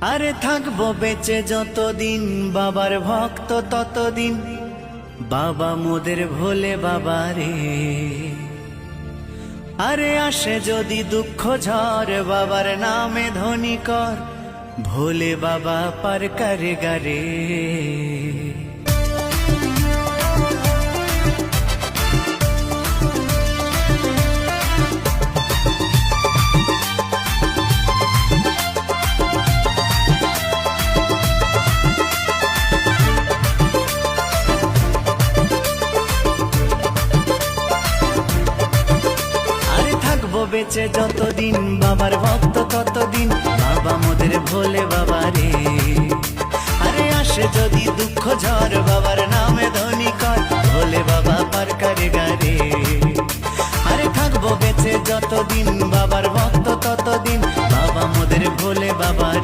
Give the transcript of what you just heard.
আরে থাকবো বেঁচে যতদিন বাবার ভক্ত ততদিন, বাবা মোদের ভোলে বাবা রে। আরে আসে যদি দুঃখ ঝড় বাবার নামে ধ্বনি কর, ভোলে বাবা পার করে গারে। বেঁচে যতদিন বাবার ভক্ত ততদিন, বাবা মোদের ভোলে বাবা রে। আরে আসে যদি দুঃখ ঝড় বাবার নামে ধ্বনি কর, ভোলে বাবা পার করে গারে। আরে থাকবো বেঁচে যতদিন বাবার ভক্ত ততদিন, বাবা মোদের ভোলে বাবা।